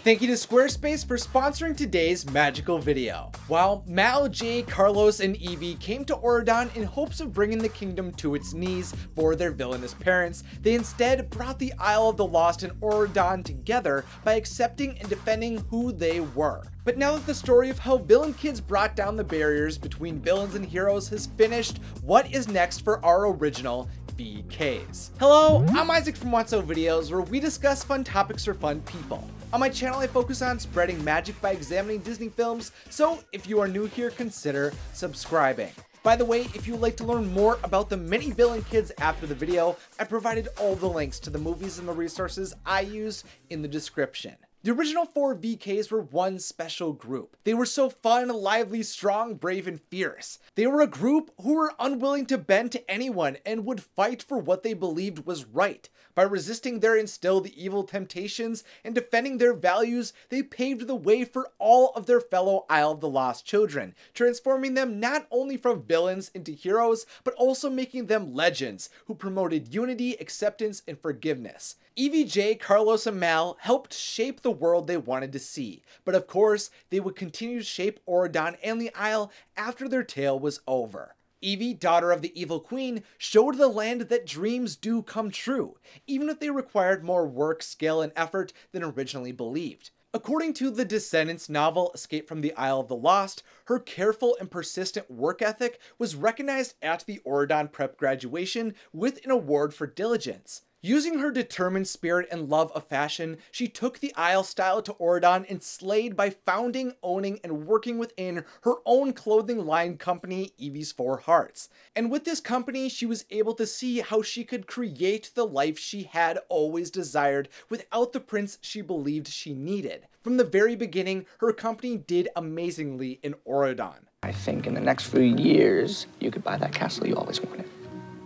Thank you to Squarespace for sponsoring today's magical video. While Mal, Jay, Carlos, and Evie came to Aurodan in hopes of bringing the kingdom to its knees for their villainous parents, they instead brought the Isle of the Lost and Aurodan together by accepting and defending who they were. But now that the story of how villain kids brought down the barriers between villains and heroes has finished, what is next for our original VKs? Hello, I'm Isaac from Wotso Videos, where we discuss fun topics for fun people. On my channel, I focus on spreading magic by examining Disney films, so if you are new here, consider subscribing. By the way, if you would like to learn more about the many villain kids after the video, I provided all the links to the movies and the resources I used in the description. The original 4 VKs were one special group. They were so fun, lively, strong, brave, and fierce. They were a group who were unwilling to bend to anyone and would fight for what they believed was right. By resisting their instilled evil temptations and defending their values, they paved the way for all of their fellow Isle of the Lost children, transforming them not only from villains into heroes, but also making them legends who promoted unity, acceptance, and forgiveness. Evie, Jay, Carlos, and Mal helped shape the world they wanted to see, but of course, they would continue to shape Aurodan and the Isle after their tale was over. Evie, daughter of the evil queen, showed the land that dreams do come true, even if they required more work, skill, and effort than originally believed. According to the Descendants novel Escape from the Isle of the Lost, her careful and persistent work ethic was recognized at the Aurodan Prep graduation with an award for diligence. Using her determined spirit and love of fashion, she took the Isle style to Aurodan and slayed by founding, owning, and working within her own clothing line company, Evie's Four Hearts. And with this company, she was able to see how she could create the life she had always desired without the prince she believed she needed. From the very beginning, her company did amazingly in Aurodan. I think in the next few years, you could buy that castle you always wanted.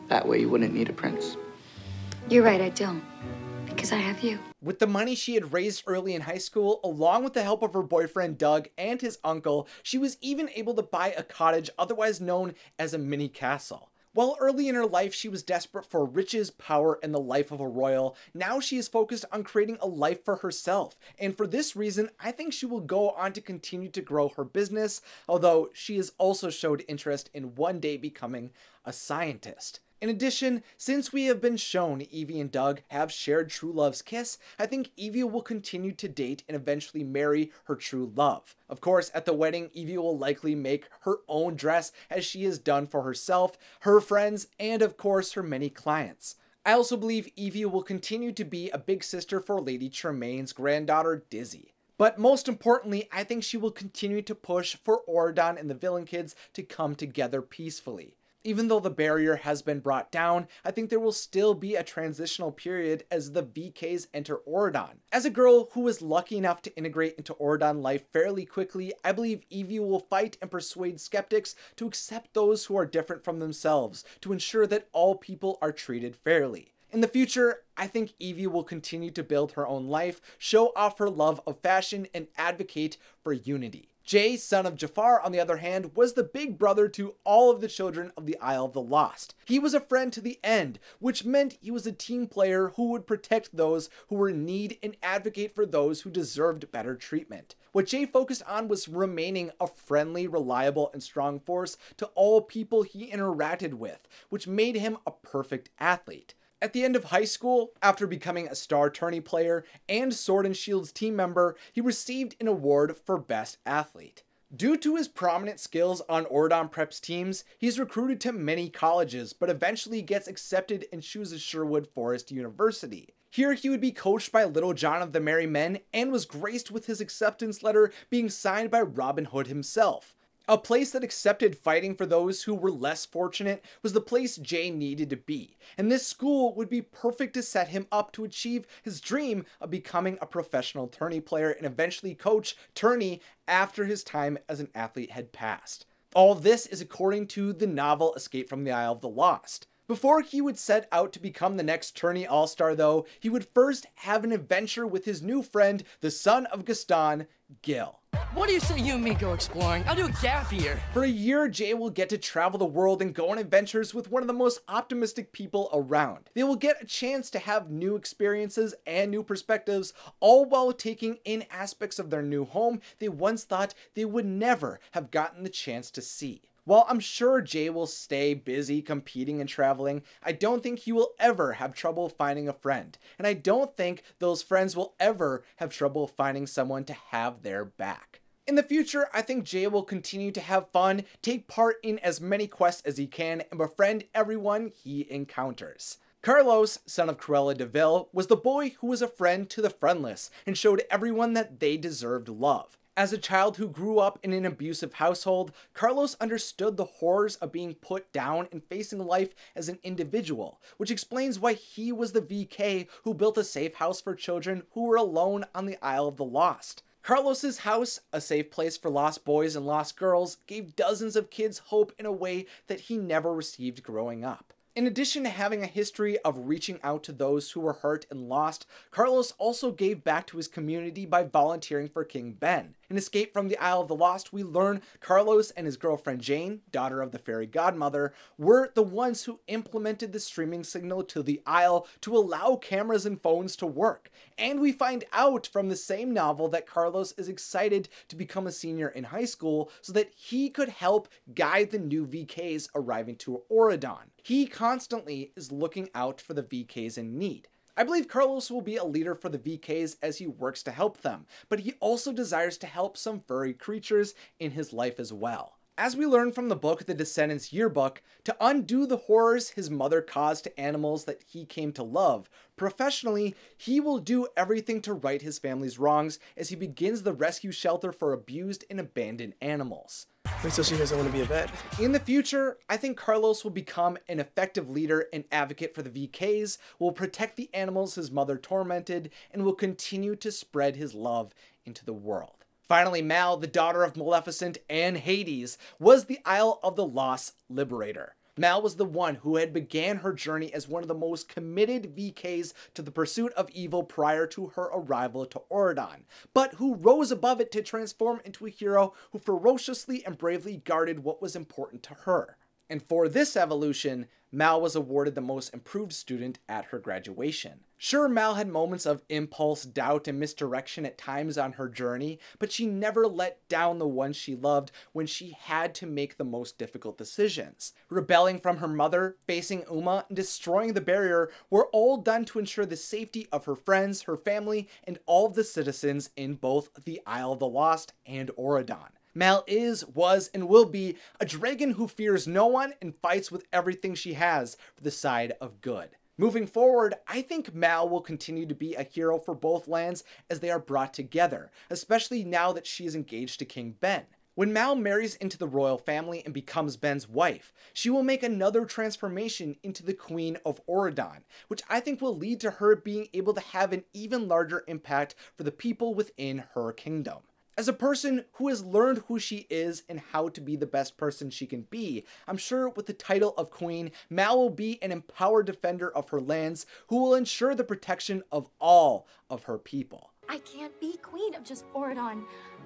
That way you wouldn't need a prince. You're right, I don't. Because I have you. With the money she had raised early in high school, along with the help of her boyfriend Doug and his uncle, she was even able to buy a cottage otherwise known as a mini castle. While early in her life she was desperate for riches, power, and the life of a royal, now she is focused on creating a life for herself. And for this reason, I think she will go on to continue to grow her business, although she has also showed interest in one day becoming a scientist. In addition, since we have been shown Evie and Doug have shared true love's kiss, I think Evie will continue to date and eventually marry her true love. Of course, at the wedding, Evie will likely make her own dress as she has done for herself, her friends, and of course her many clients. I also believe Evie will continue to be a big sister for Lady Tremaine's granddaughter Dizzy. But most importantly, I think she will continue to push for Aurodan and the villain kids to come together peacefully. Even though the barrier has been brought down, I think there will still be a transitional period as the VKs enter Aurodan. As a girl who was lucky enough to integrate into Aurodan life fairly quickly, I believe Evie will fight and persuade skeptics to accept those who are different from themselves, to ensure that all people are treated fairly. In the future, I think Evie will continue to build her own life, show off her love of fashion, and advocate for unity. Jay, son of Jafar, on the other hand, was the big brother to all of the children of the Isle of the Lost. He was a friend to the end, which meant he was a team player who would protect those who were in need and advocate for those who deserved better treatment. What Jay focused on was remaining a friendly, reliable, and strong force to all people he interacted with, which made him a perfect athlete. At the end of high school, after becoming a star tourney player and Sword and Shield's team member, he received an award for Best Athlete. Due to his prominent skills on Aurodan Prep's teams, he's recruited to many colleges, but eventually gets accepted and chooses Sherwood Forest University. Here he would be coached by Little John of the Merry Men and was graced with his acceptance letter being signed by Robin Hood himself. A place that accepted fighting for those who were less fortunate was the place Jay needed to be, and this school would be perfect to set him up to achieve his dream of becoming a professional tourney player and eventually coach tourney after his time as an athlete had passed. All of this is according to the novel Escape from the Isle of the Lost. Before he would set out to become the next tourney all-star though, he would first have an adventure with his new friend, the son of Gaston, Gil. What do you say you and me go exploring? I'll do a gap year. For a year, Jay will get to travel the world and go on adventures with one of the most optimistic people around. They will get a chance to have new experiences and new perspectives, all while taking in aspects of their new home they once thought they would never have gotten the chance to see. While I'm sure Jay will stay busy competing and traveling, I don't think he will ever have trouble finding a friend. And I don't think those friends will ever have trouble finding someone to have their back. In the future, I think Jay will continue to have fun, take part in as many quests as he can, and befriend everyone he encounters. Carlos, son of Cruella de Vil, was the boy who was a friend to the friendless and showed everyone that they deserved love. As a child who grew up in an abusive household, Carlos understood the horrors of being put down and facing life as an individual, which explains why he was the VK who built a safe house for children who were alone on the Isle of the Lost. Carlos's house, a safe place for lost boys and lost girls, gave dozens of kids hope in a way that he never received growing up. In addition to having a history of reaching out to those who were hurt and lost, Carlos also gave back to his community by volunteering for King Ben. In Escape from the Isle of the Lost, we learn Carlos and his girlfriend Jane, daughter of the fairy godmother, were the ones who implemented the streaming signal to the Isle to allow cameras and phones to work. And we find out from the same novel that Carlos is excited to become a senior in high school so that he could help guide the new VKs arriving to Aurodan. He constantly is looking out for the VKs in need. I believe Carlos will be a leader for the VKs as he works to help them, but he also desires to help some furry creatures in his life as well. As we learn from the book The Descendants Yearbook, to undo the horrors his mother caused to animals that he came to love, professionally, he will do everything to right his family's wrongs as he begins the rescue shelter for abused and abandoned animals. Wait till she hears I want to be a vet. In the future, I think Carlos will become an effective leader and advocate for the VKs, will protect the animals his mother tormented, and will continue to spread his love into the world. Finally, Mal, the daughter of Maleficent and Hades, was the Isle of the Lost liberator. Mal was the one who had began her journey as one of the most committed VKs to the pursuit of evil prior to her arrival to Aurodan, but who rose above it to transform into a hero who ferociously and bravely guarded what was important to her. And for this evolution, Mal was awarded the most improved student at her graduation. Sure, Mal had moments of impulse, doubt, and misdirection at times on her journey, but she never let down the one she loved when she had to make the most difficult decisions. Rebelling from her mother, facing Uma, and destroying the barrier were all done to ensure the safety of her friends, her family, and all of the citizens in both the Isle of the Lost and Aurodan. Mal is, was, and will be a dragon who fears no one and fights with everything she has for the side of good. Moving forward, I think Mal will continue to be a hero for both lands as they are brought together, especially now that she is engaged to King Ben. When Mal marries into the royal family and becomes Ben's wife, she will make another transformation into the Queen of Aurodan, which I think will lead to her being able to have an even larger impact for the people within her kingdom. As a person who has learned who she is and how to be the best person she can be, I'm sure with the title of Queen, Mal will be an empowered defender of her lands who will ensure the protection of all of her people. I can't be queen of just Aurodan.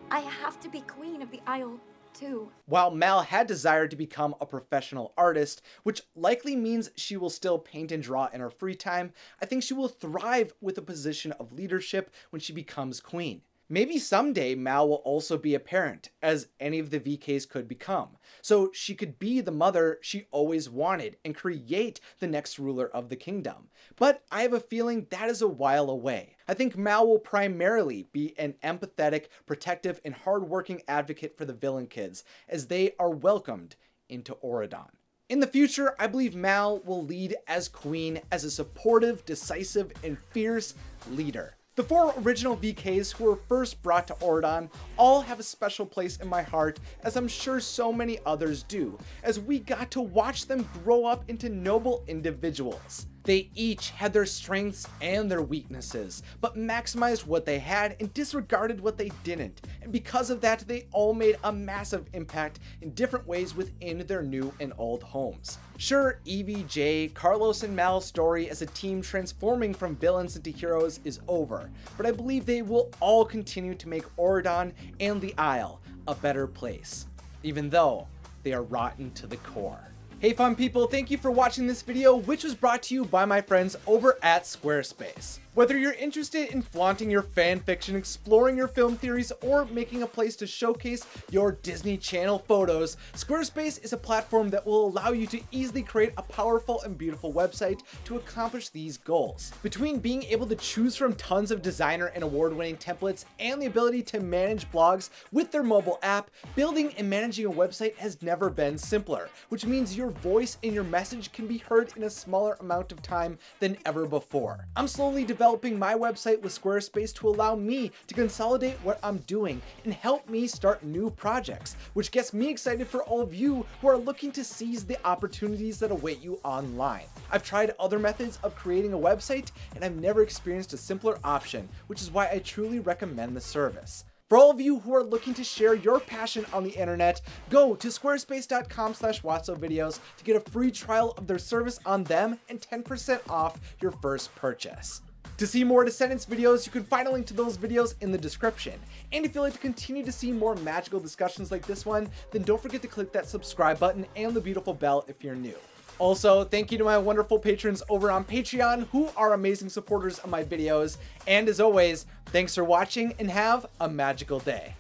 I have to be queen of the Isle, too. While Mal had desired to become a professional artist, which likely means she will still paint and draw in her free time, I think she will thrive with a position of leadership when she becomes queen. Maybe someday Mal will also be a parent, as any of the VKs could become, so she could be the mother she always wanted and create the next ruler of the kingdom. But I have a feeling that is a while away. I think Mal will primarily be an empathetic, protective, and hardworking advocate for the villain kids, as they are welcomed into Aurodan. In the future, I believe Mal will lead as queen as a supportive, decisive, and fierce leader. The 4 original VKs who were first brought to Aurodan all have a special place in my heart, as I'm sure so many others do, as we got to watch them grow up into noble individuals. They each had their strengths and their weaknesses, but maximized what they had and disregarded what they didn't. And because of that, they all made a massive impact in different ways within their new and old homes. Sure, Evie, Jay, Carlos, and Mal's story as a team transforming from villains into heroes is over, but I believe they will all continue to make Aurodan and the Isle a better place, even though they are rotten to the core. Hey fun people, thank you for watching this video, which was brought to you by my friends over at Squarespace. Whether you're interested in flaunting your fan fiction, exploring your film theories, or making a place to showcase your Disney Channel photos, Squarespace is a platform that will allow you to easily create a powerful and beautiful website to accomplish these goals. Between being able to choose from tons of designer and award-winning templates and the ability to manage blogs with their mobile app, building and managing a website has never been simpler, which means your voice and your message can be heard in a smaller amount of time than ever before. I'm slowly developing my website with Squarespace to allow me to consolidate what I'm doing and help me start new projects, which gets me excited for all of you who are looking to seize the opportunities that await you online. I've tried other methods of creating a website and I've never experienced a simpler option, which is why I truly recommend the service. For all of you who are looking to share your passion on the internet, go to squarespace.com/WotsoVideos to get a free trial of their service on them and 10% off your first purchase. To see more Descendants videos, you can find a link to those videos in the description. And if you'd like to continue to see more magical discussions like this one, then don't forget to click that subscribe button and the beautiful bell if you're new. Also, thank you to my wonderful patrons over on Patreon who are amazing supporters of my videos. And as always, thanks for watching and have a magical day.